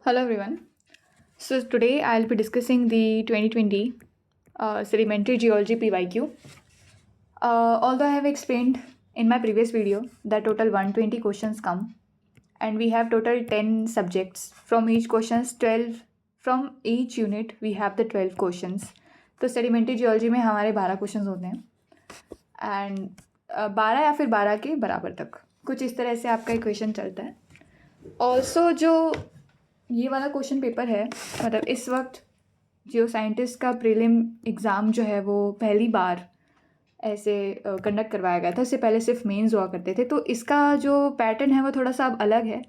Hello everyone. So today I'll be discussing the 2020 Sedimentary Geology PYQ. Although I have explained in my previous video that total 120 questions come and we have total 10 subjects. From each questions 12 from each unit we have the 12 questions. तो sedimentary geology में हमारे 12 questions होते हैं and 12 या फिर 12 के बराबर तक कुछ इस तरह से आपका इक्वेशन चलता है. ऑल्सो जो ये वाला क्वेश्चन पेपर है मतलब इस वक्त जियो साइंटिस्ट का प्रीलिम एग्ज़ाम जो है वो पहली बार ऐसे कंडक्ट करवाया गया था. इससे पहले सिर्फ मेंस हुआ करते थे. तो इसका जो पैटर्न है वो थोड़ा सा अब अलग है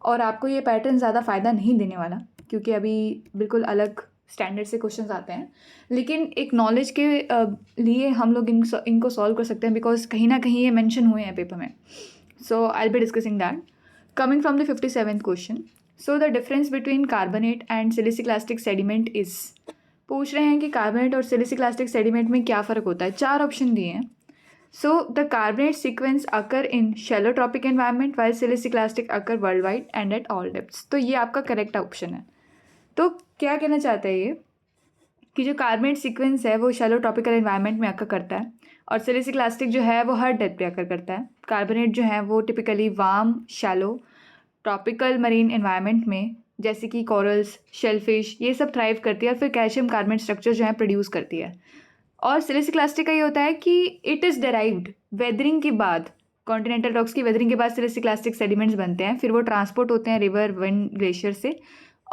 और आपको ये पैटर्न ज़्यादा फ़ायदा नहीं देने वाला क्योंकि अभी बिल्कुल अलग स्टैंडर्ड से क्वेश्चंस आते हैं. लेकिन एक नॉलेज के लिए हम लोग इनको सॉल्व कर सकते हैं बिकॉज कहीं ना कहीं ये मेंशन हुए हैं पेपर में. So I be discussing that. Coming from the 57th question. So the difference between carbonate and siliciclastic sediment is. पूछ रहे हैं कि कार्बोनेट और सिलिसिक्लास्टिक सेडिमेंट में क्या फ़र्क होता है. 4 ऑप्शन दिए हैं. So the carbonate sequence occur in shallow tropic environment while siliciclastic occur worldwide and at all depths. तो ये आपका करेक्ट ऑप्शन है. तो क्या कहना चाहता है ये कि जो कार्बोनेट सीक्वेंस है वो शैलो ट्रॉपिकल एनवायरनमेंट में अकर करता है और सिलिसिक्लास्टिक जो है वो हर डेप्थ पे अकर करता है. कार्बोनेट जो है वो typically warm shallow tropical marine environment में जैसे कि कोरल्स शेलफिश ये सब थ्राइव करती है और फिर कैल्शियम कार्बोनेट स्ट्रक्चर जो है प्रोड्यूस करती है. और सिलिसिक्लास्टिक का ये होता है कि इट इज़ डेराइव्ड वेदरिंग के बाद कॉन्टिनेंटल रॉक्स की वेदरिंग के बाद सिलिसिक्लास्टिक सेडिमेंट्स बनते हैं. फिर वो ट्रांसपोर्ट होते हैं रिवर विंड ग्लेशियर से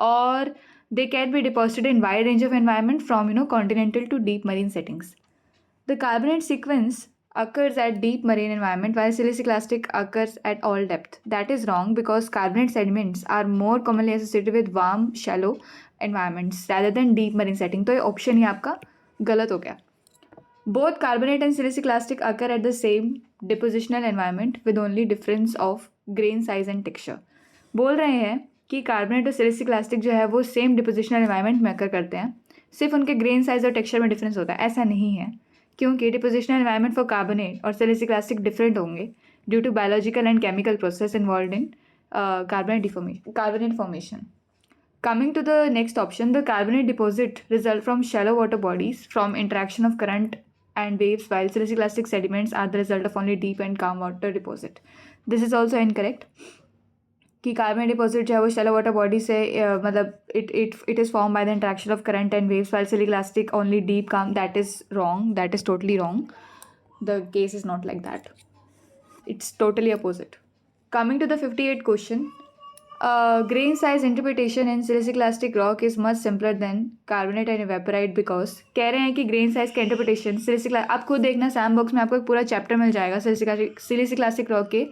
और they can be deposited in wide range of environment from continental to deep marine settings. The carbonate sequence occurs at deep marine environment while siliciclastic occurs at all depth. That is wrong because carbonate sediments are more commonly associated with warm shallow environments rather than deep marine setting. तो ये option ही आपका गलत हो गया. Both carbonate and siliciclastic occur at the same depositional environment with only difference of grain size and texture. बोल रहे हैं कि कार्बोनेट और सिलिसिक्लास्टिक जो है वो सेम डिपोजिशनल एनवायरनमेंट में अकर करते हैं, सिर्फ उनके ग्रेन साइज और टेक्सचर में डिफरेंस होता है. ऐसा नहीं है क्योंकि डिपोजिशनल एनवायरनमेंट फॉर कार्बोनेट और सिलिसिक्लास्टिक डिफरेंट होंगे due to biological and chemical process involve in carbonate formation. Coming to the next option, the carbonate deposit result from shallow water bodies from interaction of current and waves while siliciclastic sediments are the result of only deep and calm water deposit. This is also incorrect. कि carbon deposit जो है वो shallow water body से मतलब it is form by the interaction of current and waves while siliciclastic only deep काम. That is wrong. That is totally wrong. The case is not like that. It's totally opposite. Coming to the 58th question. Grain size interpretation in siliciclastic rock is much simpler than carbonate and evaporite because कह रहे हैं कि grain size का interpretation आप खुद देखना Sam box में आपको एक पूरा चैप्टर मिल जाएगा सिलिसिक्लास्टिक रॉक के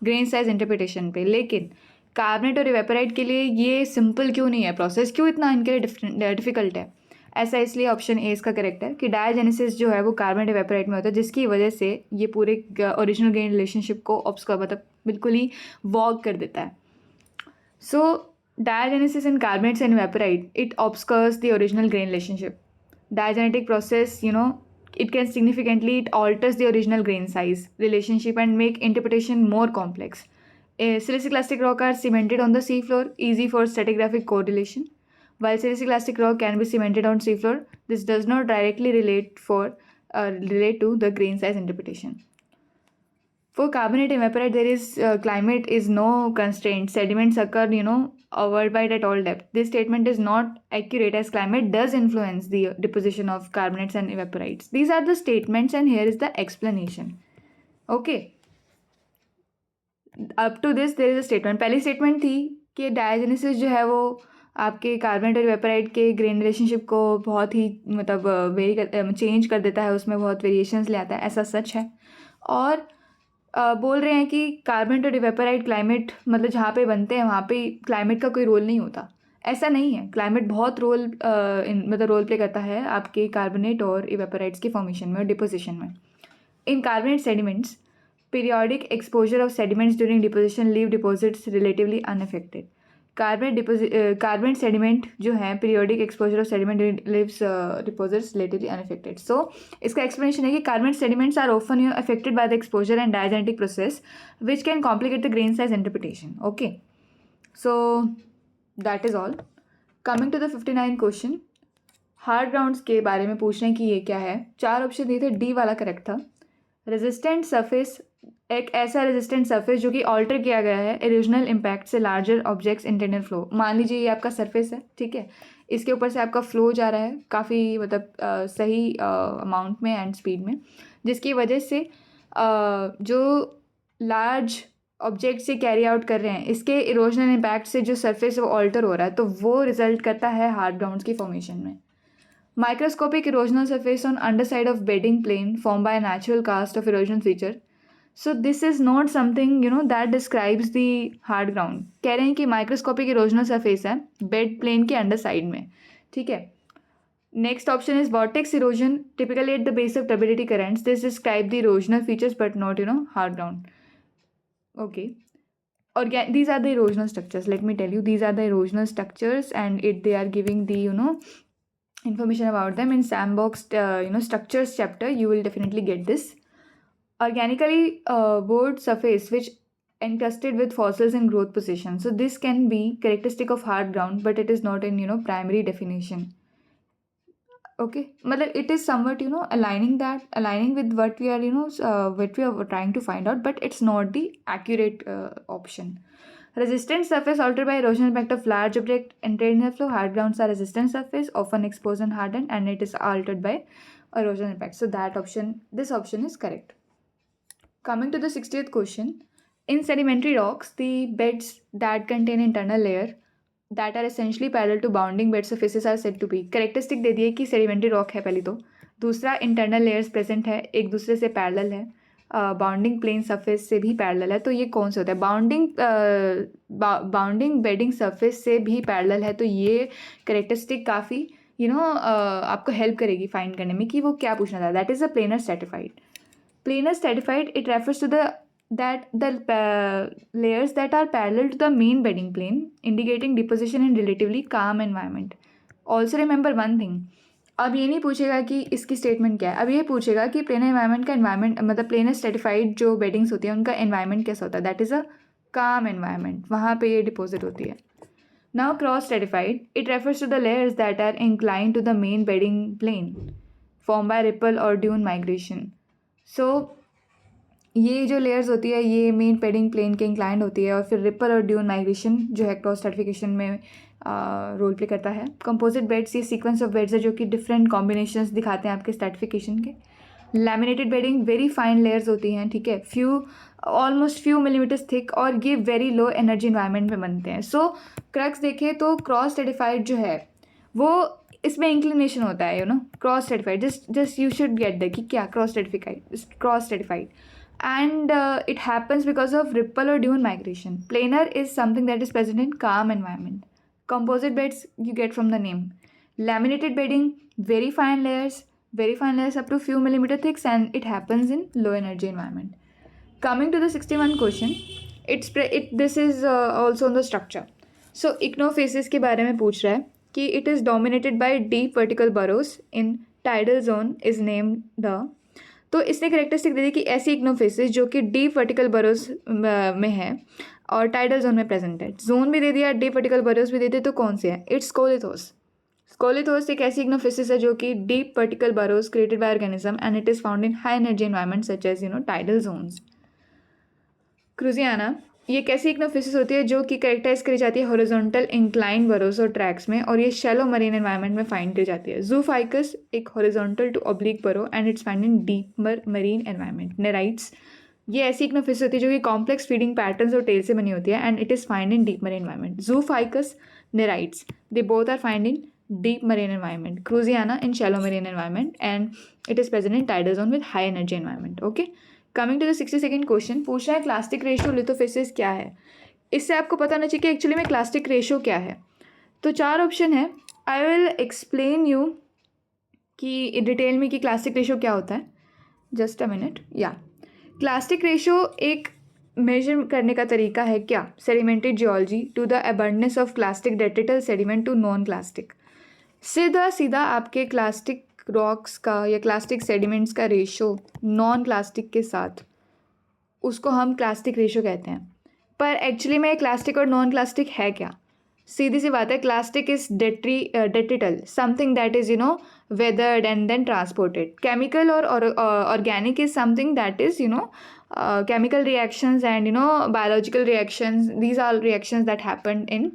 grain size interpretation पे. लेकिन कार्बोनेट और इवेपोराइट के लिए ये सिंपल क्यों नहीं है प्रोसेस, क्यों इतना इनके लिए डिफिकल्ट है? ऐसा इसलिए ऑप्शन ए इसका करेक्ट है कि डायजेनेसिस जो है वो कार्बोनेट इवेपोराइट में होता है जिसकी वजह से ये पूरे ओरिजिनल ग्रेन रिलेशनशिप को मतलब बिल्कुल ही वॉक कर देता है. So, diagenesis in carbonates and evaporite, it obscures the original grain relationship. Diagenetic process, it can significantly, it alters the original grain size relationship and make interpretation more complex. Siliciclastic rock are cemented on the seafloor, easy for stratigraphic correlation. While siliciclastic rock can be cemented on seafloor, this does not directly relate to the grain size interpretation. For carbonate and evaporite, there is climate is no constraint. Sediments occur, worldwide at all depth. This statement is not accurate as climate does influence the deposition of carbonates and evaporites. These are the statements and here is the explanation. Okay. Up to this there is a statement. पहली statement थी कि diagenesis जो है वो आपके carbonate और इवेपोराइट के grain relationship को बहुत ही मतलब चेंज कर देता है, उसमें बहुत वेरिएशंस ले आता है. ऐसा सच है. और बोल रहे हैं कि कार्बोनेट और इवेपोराइट क्लाइमेट मतलब जहाँ पे बनते हैं वहाँ पे क्लाइमेट का कोई रोल नहीं होता. ऐसा नहीं है. क्लाइमेट बहुत रोल प्ले करता है आपके कार्बोनेट और इवेपोराइट्स की फॉर्मेशन में और डिपोजिशन में. In carbonate sediments periodic exposure of sediments during deposition leave deposits relatively unaffected. Carbonate sediment जो है periodic exposure of sediment lives deposits relatively unaffected. So इसका एक्सप्लेनेशन है कि carbonate sediments are often affected by the exposure and diagenetic process which can complicate the grain size interpretation. Okay. So that is all. Coming to the 59 question, hard grounds के बारे में पूछ रहे हैं कि ये क्या है. 4 ऑप्शन दिए थे, डी वाला करेक्ट था. रेजिस्टेंट सरफेस, एक ऐसा रेजिस्टेंट सरफेस जो कि ऑल्टर किया गया है इरोजनल इम्पैक्ट से लार्जर ऑब्जेक्ट्स इंटरनल फ्लो. मान लीजिए ये आपका सरफेस है, ठीक है, इसके ऊपर से आपका फ्लो जा रहा है काफ़ी मतलब सही अमाउंट में एंड स्पीड में, जिसकी वजह से जो लार्ज ऑब्जेक्ट से कैरी आउट कर रहे हैं इसके इरोजनल इम्पैक्ट से जो सरफेस है वो ऑल्टर हो रहा है, तो वो रिजल्ट करता है हार्ड ग्राउंड्स की फॉर्मेशन में. Microscopic erosional surface on underside of bedding plane formed by a natural cast of erosion feature. So this is not something that describes the hard ground. कह रहे हैं कि माइक्रोस्कोपिक इरोजनल सरफेस है bed plane के under side में, ठीक है. Next option is vortex erosion typically at the base of turbidity currents. This describe the erosional features but not hard ground. Okay. These are the erosional structures. Let me tell you, these are the erosional structures, and they are giving the information about them in sandbox structures chapter. You will definitely get this. Organically bored surface which encrusted with fossils in growth position. So this can be characteristic of hard ground, but it is not in primary definition. Okay, मतलब it is somewhat aligning with what we are what we are trying to find out, but it's not the accurate option. Resistant surface altered by erosion impact of large object entered in the flow. Hard grounds are resistant surface, often exposed and hardened, and it is altered by erosion impact. So this option is correct. Coming to the 60th question, in sedimentary rocks, the beds that contain internal layer that are essentially parallel to bounding bed surfaces are said to be. Characteristic दे दिए कि sedimentary rock है पहली तो, दूसरा internal layers present है, एक दूसरे से parallel है, बाउंडिंग प्लेन सरफेस से भी पैरेलल है. तो ये कौन सा होता है? बाउंडिंग बेडिंग सरफेस से भी पैरेलल है. तो ये करेक्टरिस्टिक काफ़ी आपको हेल्प करेगी फाइंड करने में कि वो क्या पूछना था. That is a planar stratified. Planar stratified, it refers to the layers that are parallel to the main bedding plane, indicating deposition in relatively calm environment. Also remember one thing, अब ये नहीं पूछेगा कि इसकी स्टेटमेंट क्या है, अब ये पूछेगा कि प्लेनर एनवायरनमेंट का एनवायरनमेंट मतलब प्लेनर स्ट्रेटिफाइड जो बेडिंग्स होती है उनका एनवायरनमेंट कैसा होता है. दैट इज़ अ काम एनवायरनमेंट, वहाँ पे ये डिपॉजिट होती है. Now cross stratified, it refers to the layers that are incline to the main bedding plane form by ripple और ड्यून माइग्रेशन. सो ये जो लेयर्स होती है ये मेन बेडिंग प्लेन के इंक्लाइंड होती है, और फिर रिपल और ड्यून माइग्रेशन जो है क्रॉस स्ट्रेटिफिकेशन में रोल प्ले करता है. कंपोजिट बेड्स, ये सीक्वेंस ऑफ बेड्स है जो कि डिफरेंट कॉम्बिनेशंस दिखाते हैं आपके स्ट्रेटिफिकेशन के. Laminated bedding, very fine layers होती हैं, ठीक है, ऑलमोस्ट फ्यू मिलीमीटर्स थिक, और ये वेरी लो एनर्जी इन्वायरमेंट में बनते हैं. सो क्रक्स देखें तो क्रॉस स्ट्रेटिफाइड जो है वो इसमें इंक्लिनेशन होता है cross stratified. Just you should get the कि क्या cross stratified. And it happens because of ripple or dune migration. Planar is something that is present in calm environment. Composite beds you get from the name. Laminated bedding, very fine layers up to few millimeter thick, and it happens in low energy environment. Coming to the 61 question, this is also on the structure. So ichnofaces के बारे में पूछ रहा है कि it is dominated by deep vertical burrows in tidal zone is named the. तो इसने characteristic दे दी कि ऐसी इग्नोफेसिस जो कि डीप वर्टिकल बरोज में है और टाइडल जोन में प्रेजेंट है. जोन भी दे दिया, डीप वर्टिकल बरोज भी दे दिए, तो कौन से है? इट्स स्कोलिथोस. स्कोलिथोस एक ऐसी इग्नोफेसिस है जो कि deep vertical burrows created by organism, and it is found in high energy environment such as tidal zones. Cruziana, ये कैसी इग्नोफेसिस होती है जो कि करेक्टराइज करी जाती है हॉरिजॉन्टल इंक्लाइन बरोज और ट्रैक्स में, और ये शैलो मरीन एनवायरनमेंट में फाइंड की जाती है. जूफाइकस एक horizontal to oblique burrow, and it's find in deeper marine environment. Nereites, ये ऐसी इग्नोफेसिस होती है जो कि कॉम्प्लेक्स फीडिंग पैटर्न्स और टेल से बनी होती है, and it is find in deep marine environment. Zoophycos, Nereites, they both are find in deep marine environment. Cruziana in shallow marine environment, and it is present in tidal zone with high energy environment. Okay, coming to the 62nd question, पूछ रहा है clastic ratio लिथोफेसिस क्या है. इससे आपको पता होना चाहिए कि एक्चुअली में क्लास्टिक रेशियो क्या है. तो 4 ऑप्शन है. आई विल एक्सप्लेन यू कि डिटेल में कि क्लास्टिक रेशियो क्या होता है. Just a minute. या क्लास्टिक रेशियो एक मेजर करने का तरीका है क्या? Sedimentary geology to the abundance of clastic detrital sediment to non clastic. सीधा आपके क्लास्टिक रॉक्स का या क्लास्टिक सेडिमेंट्स का रेशो नॉन क्लास्टिक के साथ, उसको हम क्लास्टिक रेशो कहते हैं. पर एक्चुअली में क्लास्टिक और नॉन क्लास्टिक है क्या? सीधी सी बात है, clastic is detrital, something that is weathered and then transported. Chemical or organic is something that is chemical reactions and biological reactions. These are reactions that happen in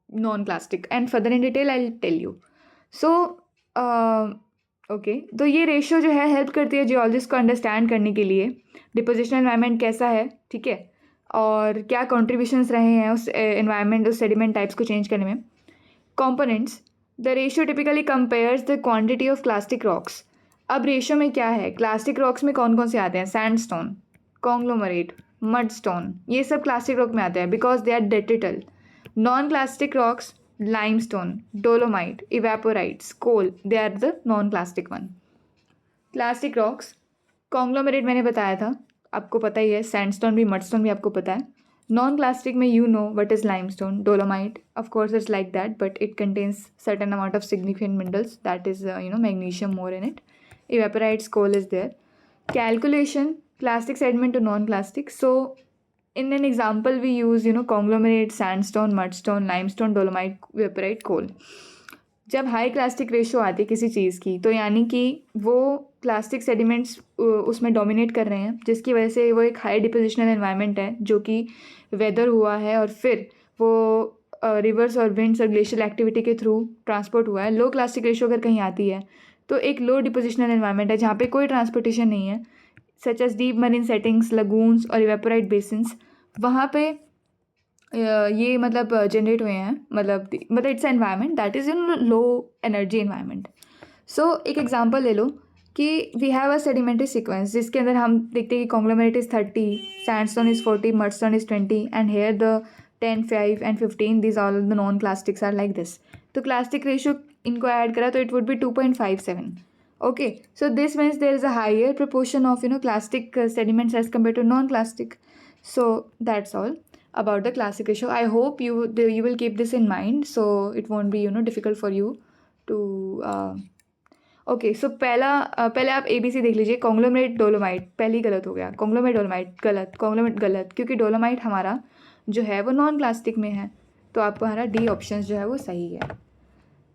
non-plastic, and further in detail I'll tell you. So okay, तो ये ratio जो है help करती है geologist को understand करने के लिए डिपोजिशनल एनवायरनमेंट कैसा है, ठीक है, और क्या कॉन्ट्रीब्यूशंस रहे हैं उस एनवायरनमेंट, उस सेडिमेंट टाइप्स को चेंज करने में. Components, the ratio typically compares the quantity of clastic rocks. अब रेशियो में क्या है, क्लास्टिक रॉक्स में कौन कौन से आते हैं, सैंडस्टोन, कॉन्ग्लोमरेट, मडस्टोन, ये सब क्लास्टिक रॉक में आते हैं because they are detrital. Non clastic rocks, limestone, dolomite, evaporites, coal, they are the non-plastic one. Plastic rocks, conglomerate मैंने बताया था, आपको पता ही है, sandstone भी, mudstone भी आपको पता है. Non-plastic में you know what is limestone, dolomite, of course it's like that, but it contains certain amount of significant minerals, that is magnesium more in it. Evaporites, coal is there. Calculation, plastic segment to non-plastic. So in an example we use conglomerate, sandstone, mudstone, limestone, dolomite, evaporite, coal. जब high clastic ratio आती है किसी चीज़ की, तो यानी कि वो प्लास्टिक सेडिमेंट्स उसमें डोमिनेट कर रहे हैं, जिसकी वजह से वो एक हाई डिपोजिशनल एनवायरनमेंट है जो कि वेदर हुआ है और फिर वो रिवर्स और विंड्स और ग्लेशियल एक्टिविटी के थ्रू ट्रांसपोर्ट हुआ है. लो क्लास्टिक रेशो अगर कहीं आती है तो एक लो डिपोजिशनल एनवायरनमेंट है जहाँ पे कोई ट्रांसपोर्टेशन नहीं है, such as deep marine settings, lagoons और इवेपोराइट बेसिन्स, वहाँ पे ये मतलब जनरेट हुए हैं, मतलब it's environment that is in low energy environment. So एक एग्जांपल ले लो कि we have a sedimentary sequence जिसके अंदर हम देखते हैं कि conglomerate is 30, sandstone is 40, mudstone is 20 and here the 10, 5 and 15 these all the non plastics are like this. तो क्लास्टिक रेशियो इनको ऐड करा तो it would be 2.57. Okay, so this means there is a higher proportion of plastic sediments as compared to non-plastic. So that's all about the classic ratio. I hope you will keep this in mind, so it won't be difficult for you to okay. So पहले आप ABC देख लीजिए. Conglomerate, dolomite, पहली गलत हो गया. Conglomerate, dolomite गलत, conglomerate गलत, क्योंकि डोलोमाइट हमारा जो है वो नॉन प्लास्टिक में है, तो आपको हमारा डी ऑप्शन जो है वो सही है.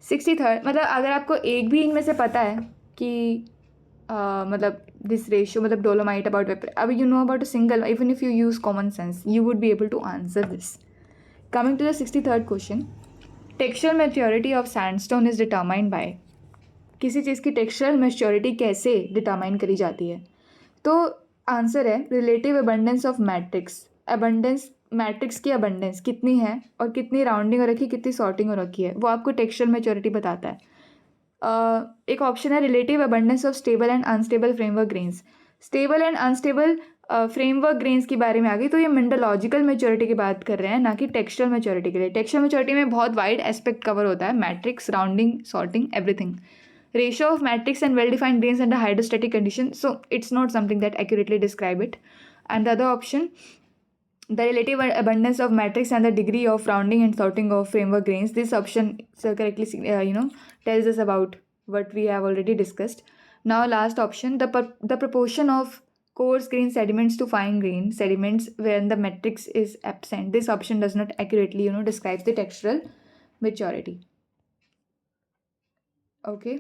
63rd, मतलब अगर आपको एक भी इनमें से पता है कि मतलब दिस रेशियो, मतलब डोलोमाइट अबाउट वेपर, अब you know about a single, even if you use common sense you would be able to answer this. Coming to the 63rd question, textural maturity of sandstone is determined by. किसी चीज़ की textural maturity कैसे determine करी जाती है, तो answer है relative abundance of matrix. Abundance, matrix की अबंडेंस कितनी है और कितनी राउंडिंग हो रखी, कितनी सॉर्टिंग हो रखी है, वो आपको टेक्सचरल मैच्योरिटी बताता है. एक ऑप्शन है relative abundance of stable and unstable framework grains. Stable and unstable framework grains के बारे में आ गई, तो ये मिनरलॉजिकल मैच्योरिटी की बात कर रहे हैं, ना कि टेक्सचरल मैच्योरिटी के लिए. टेक्सचरल मैच्योरिटी में बहुत वाइड एस्पेक्ट कवर होता है, matrix, rounding, sorting, everything. Ratio of matrix and well-defined grains under hydrostatic condition, so it's not something that accurately describe it. And the other option, the relative abundance of matrix and the degree of rounding and sorting of framework grains. This option correctly tells us about what we have already discussed. Now last option, the proportion of coarse grain sediments to fine grain sediments when the matrix is absent. This option does not accurately describes the textural maturity. Okay.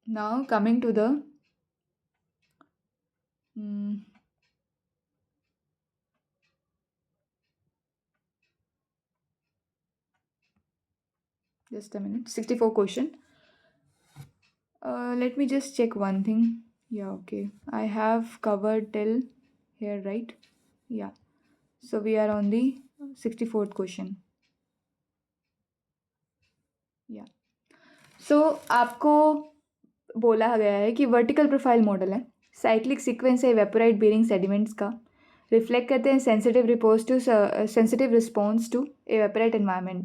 Now coming to the just a minute, 64 question. Let me just check one thing. Yeah, okay, I have covered till here, right? Yeah, so we are on the 64th question. Yeah, so आपको बोला गया है कि vertical profile model है, cyclic sequence है evaporite bearing sediments का, reflect करते हैं sensitive response to evaporite environment.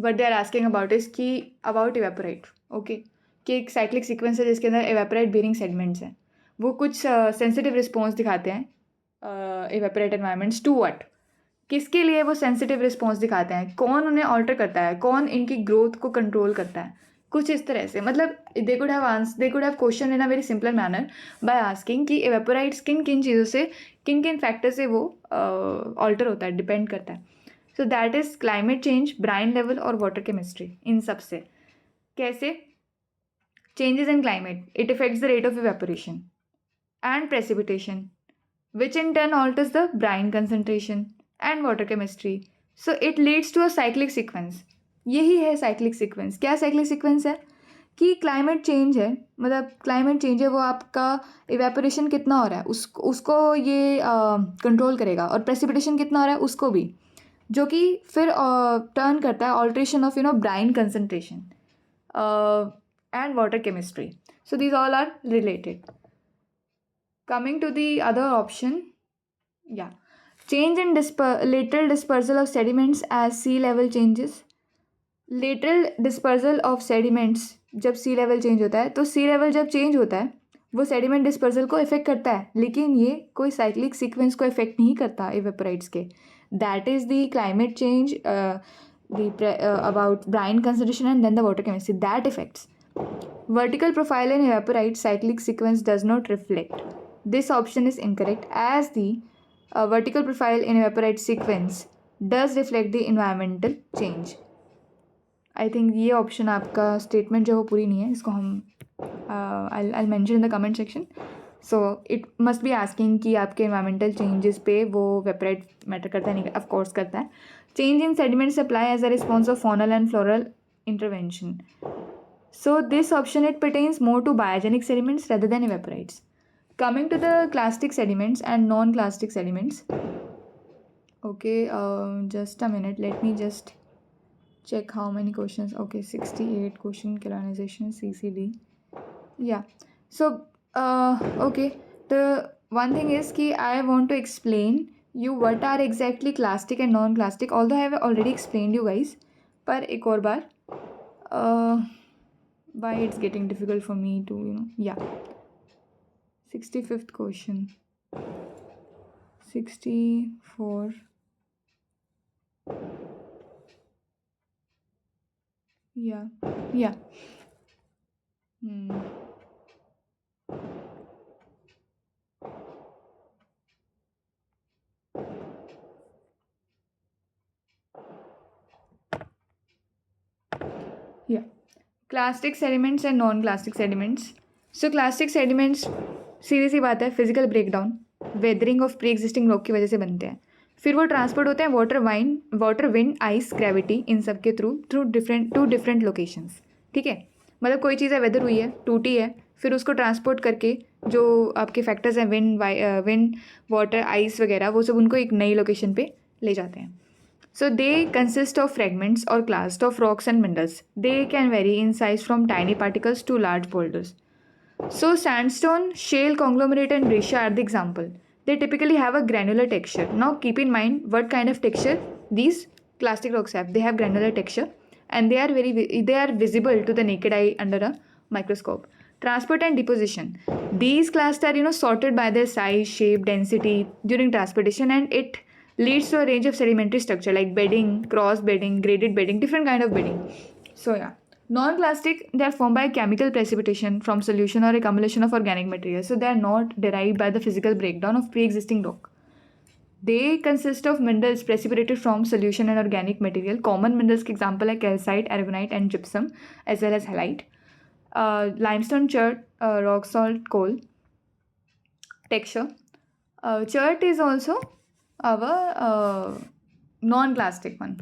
But they are asking about is कि अबाउट इवेपोराइट, ओके, कि एक साइक्लिक सीक्वेंस है जिसके अंदर इवेपोराइट बेरिंग सेडिमेंट्स हैं, वो कुछ सेंसिटिव रिस्पॉन्स दिखाते हैं इवेपोराइट एनवायरनमेंट्स टू व्हाट, किसके लिए वो सेंसिटिव रिस्पॉन्स दिखाते हैं, कौन उन्हें ऑल्टर करता है, कौन इनकी ग्रोथ को कंट्रोल करता है, कुछ इस तरह से, मतलब they could have question in a very simpler manner by asking कि इवेपोराइट्स किन किन चीज़ों से, किन किन फैक्टर से वो ऑल्टर होता है, डिपेंड करता है. So that is climate change, brine level और वाटर केमिस्ट्री. इन सब से कैसे changes in climate, it affects the rate of evaporation and precipitation, which in turn alters the brine concentration and water chemistry. So it leads to a cyclic sequence. यही है cyclic sequence. क्या cyclic sequence है कि climate change है, मतलब climate change है वो आपका इवेपोरेशन कितना हो रहा है उसको ये कंट्रोल करेगा, और प्रेसिपिटेशन कितना हो रहा है उसको भी, जो कि फिर टर्न करता है alteration of Bryan concentration and water chemistry. So these all are related. Coming to the other option, yeah, change in lateral dispersal of sediments as sea level changes. Lateral dispersal of sediments, जब sea level change होता है तो sea level जब change होता है वो sediment dispersal को affect करता है, लेकिन ये कोई cyclic sequence को affect नहीं करता evaporites के. That is the climate change, about brine concentration and then the water chemistry that affects. Vertical profile in evaporite cyclic sequence does not reflect. This option is incorrect as the vertical profile in evaporite sequence does reflect the environmental change. I think ये option आपका statement जो है वो पूरी नहीं है, इसको हम I'll mention in the comment section. So it must be asking कि आपके environmental changes पे वो evaporite matter करता है नहीं, of course करता है. Change in sediment supply as a response of faunal and floral intervention. So this option, it pertains more to biogenic sediments rather than evaporites. Coming to the clastic sediments and non-clastic sediments. Okay, just a minute. Let me just check how many questions. Okay, 68 question colonization CCD. Yeah. So, okay. The one thing is कि I want to explain you what are exactly clastic and non-clastic. Although I have already explained you guys, पर एक और बार. Why it's getting difficult for me to, yeah. 65th question. 64. Yeah. Yeah. Yeah. Clastic sediments and non-clastic sediments. So clastic sediments, सीधी सी बात है, physical breakdown, weathering of pre existing rock की वजह से बनते हैं. फिर वो ट्रांसपोर्ट होते हैं वाटर विंड आइस ग्रेविटी इन सब के थ्रू डिफरेंट लोकेशंस. ठीक है, मतलब कोई चीज़ है, वेदर हुई है, टूटी है, फिर उसको ट्रांसपोर्ट करके जो आपके फैक्टर्स हैं विंड वाटर आइस वगैरह, वो सब उनको एक नई लोकेशन पे ले जाते हैं. So they consist of fragments or clasts of rocks and minerals. They can vary in size from tiny particles to large boulders. So sandstone, shale, conglomerate and breccia are the example. They typically have a granular texture. Now keep in mind what kind of texture these clastic rocks have. They have granular texture and they are visible to the naked eye under a microscope. Transport and deposition. These clasts are sorted by their size, shape, density during transportation, and it leads to a range of sedimentary structure like bedding, cross bedding, graded bedding, different kind of bedding. So yeah, non-clastic, they are formed by chemical precipitation from solution or accumulation of organic material. So they are not derived by the physical breakdown of pre-existing rock. They consist of minerals precipitated from solution and organic material. Common minerals के example है calcite, aragonite and gypsum as well as halite. Limestone, chert, rock salt, coal. Texture. Chert is also our non-clastic one.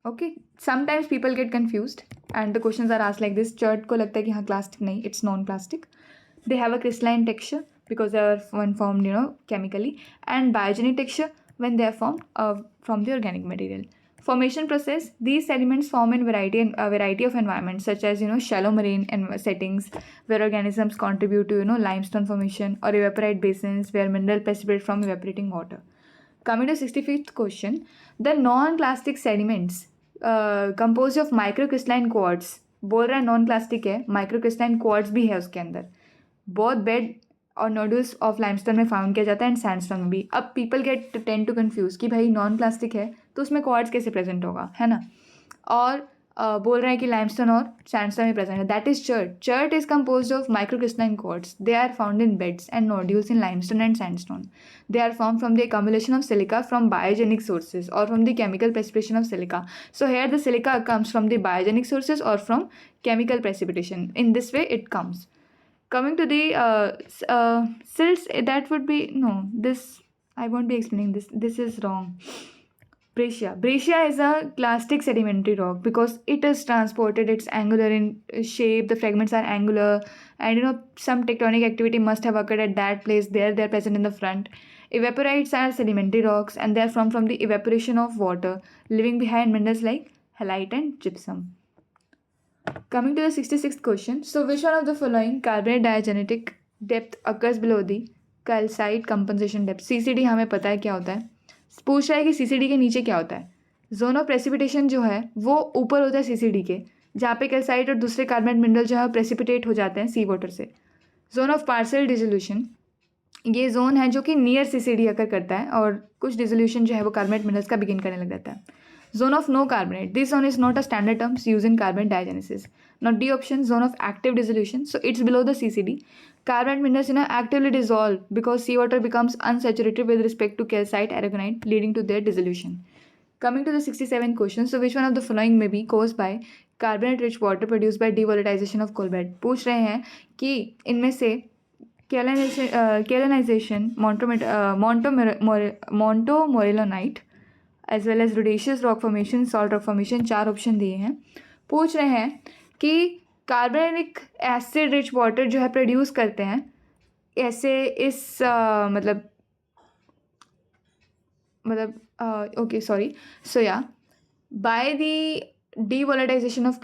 Okay, sometimes people get confused and the questions are asked like this. Chert को लगता है कि हाँ clastic नहीं, it's non-clastic. They have a crystalline texture because they are when formed chemically, and biogenic texture when they are formed from the organic material. Formation process, these sediments form in variety of environments such as shallow marine settings where organisms contribute to limestone formation, or evaporite basins where mineral precipitate from evaporating water. Coming to 65th question, the non-clastic sediments composed of microcrystalline quartz. बोल रहा है non clastic है, microcrystalline quartz भी है उसके अंदर. Both bed और nodules of limestone में फाउंड किया जाता है एंड सैंडस्टोन में भी. अब people get tend to confuse कि भाई नॉन क्लास्टिक है तो उसमें क्वार्ट्स कैसे प्रेजेंट होगा, है ना. और बोल रहे हैं कि लाइमस्टोन और सैंडस्टोन में प्रेजेंट है. That is chert. Chert is composed of microcrystalline quartz. They are found in beds and nodules in limestone and sandstone. They are formed from the accumulation of silica from biogenic sources or from the chemical precipitation of silica. So here the silica comes from the biogenic sources or from chemical precipitation. In this way it comes. Coming to the silts, that would be no. This I won't be explaining this. This is wrong. Breccia. Breccia is a clastic sedimentary rock because it is transported. It's angular in shape. The fragments are angular, and some tectonic activity must have occurred at that place. There, they are present in the front. Evaporites are sedimentary rocks, and they are formed from the evaporation of water, leaving behind minerals like halite and gypsum. Coming to the 66th question. So, which one of the following carbonate diagenetic depth occurs below the calcite compensation depth? CCD हमें पता है क्या होता है. पूछ रहा है कि CCD के नीचे क्या होता है. जोन ऑफ प्रेसिपिटेशन जो है वो ऊपर होता है CCD के, जहाँ पे कैल्साइट और दूसरे कार्बोनेट मिनरल जो है प्रेसिपिटेट हो जाते हैं सी वाटर से. जोन ऑफ पार्शियल डिसोल्यूशन, ये जोन है जो कि नियर CCD अकर करता है और कुछ डिसोल्यूशन जो है वो कार्बोनेट मिनरल्स का बिगिन करने लग जाता है. Zone of no carbonate. This zone is not a standard term used in carbonate diagenesis. Now D option, zone of active dissolution. So it's below the CCD. Carbonate minerals actively dissolve because seawater becomes unsaturated with respect to calcite aragonite, leading to their dissolution. Coming to the 67th question. So which one of the following may be caused by carbonate rich water produced by devolatilization of coal bed? पूछ रहे हैं कि इनमें से kaolinization, montmorillonite as well as रोडेशियस rock formation, salt rock formation, 4 option दिए हैं. पूछ रहे हैं कि कार्बनिक एसिड रिच वाटर जो है प्रोड्यूस करते हैं ऐसे इस मतलब ओके सॉरी सो या by the devolatilization of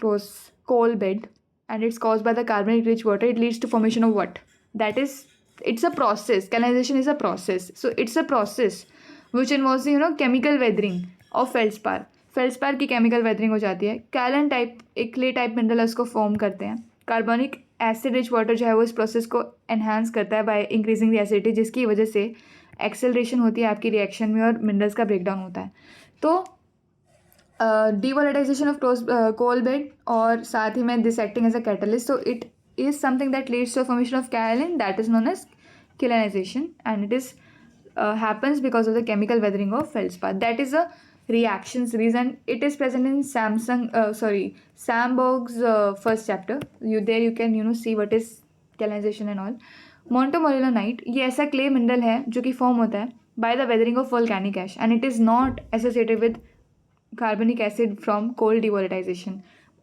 coal bed and it's caused by the carbonic rich water, it leads to formation of what? That is, it's a process. Canalization is a process. So it's a process which involves chemical weathering of feldspar. Feldspar की chemical weathering हो जाती है. कैलन type एक clay type mineral उसको form करते हैं. Carbonic acid rich water जो है वो इस प्रोसेस को एनहांस करता है बाय इंक्रीजिंग द एसिडिटी, जिसकी वजह से एक्सेलरेशन होती है आपकी रिएक्शन में और मिनरल्स का ब्रेकडाउन होता है. तो devolatilization of coal bed और साथ ही में this acting as a catalyst, so it is something that leads to a formation of kaolin, that is known as kaolinization, and it is happens because of the chemical weathering of feldspar. That is a reaction series and it is present in Samborg's first chapter. There you can see what is kaolinization and all. मोंटोमोरेलोनाइट ये ऐसा clay mineral है जो कि form होता है by the weathering of volcanic ash and it is not associated with carbonic acid from coal devolatilization.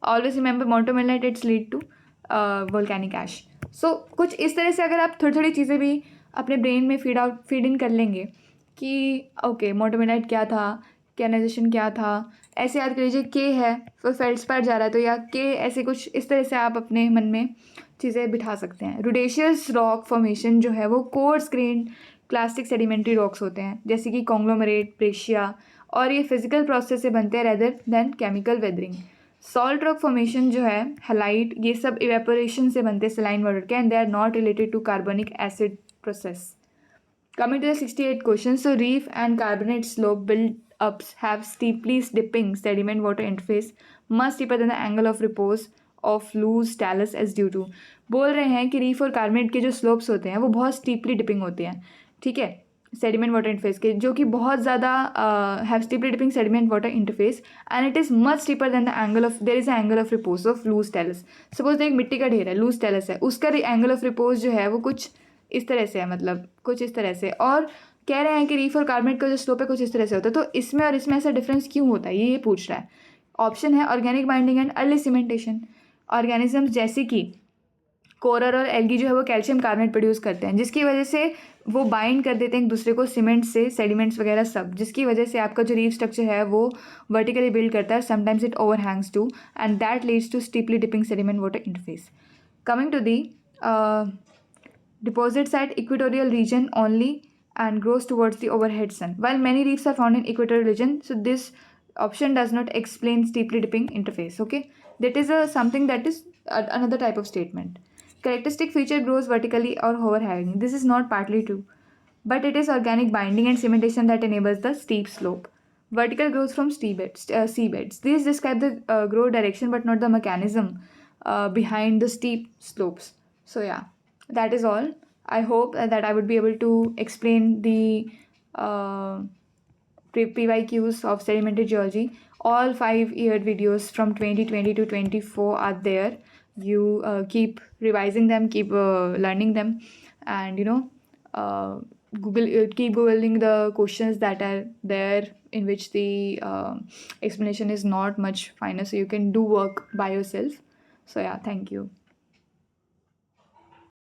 Always remember montmorillonite it's lead to volcanic ash. So कुछ इस तरह से अगर आप थोड़ी थोड़ी चीज़ें भी अपने ब्रेन में फीड इन कर लेंगे कि ओके मोंटमोरिलोनाइट क्या था, कैनाइजेशन क्या था, ऐसे याद कर लीजिए. के है फिर फेल्डस्पार जा रहा है तो या के, ऐसे कुछ इस तरह से आप अपने मन में चीज़ें बिठा सकते हैं. रोडेशियस रॉक फॉर्मेशन जो है वो course grand classic sedimentary rocks होते हैं जैसे कि कॉन्ग्लोमरेट, ब्रेशिया, और ये फिजिकल प्रोसेस से बनते हैं rather than chemical weathering. Salt rock formation जो है, हैलाइट, ये सब इवेपोरेशन से बनते हैं सलाइन वाटर के and they are not related to carbonic acid process. Coming to the 68 question. So reef and carbonate slope build ups have steeply dipping sediment water interface much deeper than the angle of repose of loose talus as due to. बोल रहे हैं कि reef और carbonate के जो slopes होते हैं वो बहुत स्टीपली डिपिंग होते हैं, ठीक है, सेडिमेंट वाटर इंटरफेस के, जो कि बहुत ज़्यादा have steeply dipping sediment water interface and it is much steeper than the angle of there is angle of repose of loose talus. Suppose एक मिट्टी का ढेर है, लूज टेलस है, उसका एंगल ऑफ रिपोज जो है वो कुछ इस तरह से है, मतलब कुछ इस तरह से, और कह रहे हैं कि रीफ और कार्बोनेट का जो स्लोप है कुछ इस तरह से होता है. तो इसमें और इसमें ऐसा डिफरेंस क्यों होता है ये पूछ रहा है. ऑप्शन है organic binding and early cementation. Organism जैसे कि कोरल और एल्गी जो है वो कैल्शियम कार्बोनेट प्रोड्यूस करते हैं जिसकी वजह से वो बाइंड कर देते हैं एक दूसरे को सीमेंट से, सेडिमेंट्स वगैरह सब, जिसकी वजह से आपका जो रीफ स्ट्रक्चर है वो वर्टिकली बिल्ड करता है. Sometimes it overhangs too and that leads to steeply dipping sediment water interface. Coming to the deposits at equatorial region only and grows towards the overhead sun, while many reefs are found in equatorial region. So this option does not explain steeply dipping interface. Okay, that is something that is another type of statement. Characteristic feature grows vertically or overhanging. This is not partly true, but it is organic binding and cementation that enables the steep slope. vertical growth from seabeds. These describe the growth direction but not the mechanism behind the steep slopes. So yeah, that is all. I hope that I would be able to explain the uh, PYQs of sedimentary geology. All 5-year videos from 2020 to 24 are there. You keep revising them, keep learning them, and keep googling the questions that are there in which the explanation is not much finer, so you can do work by yourself. So yeah, thank you.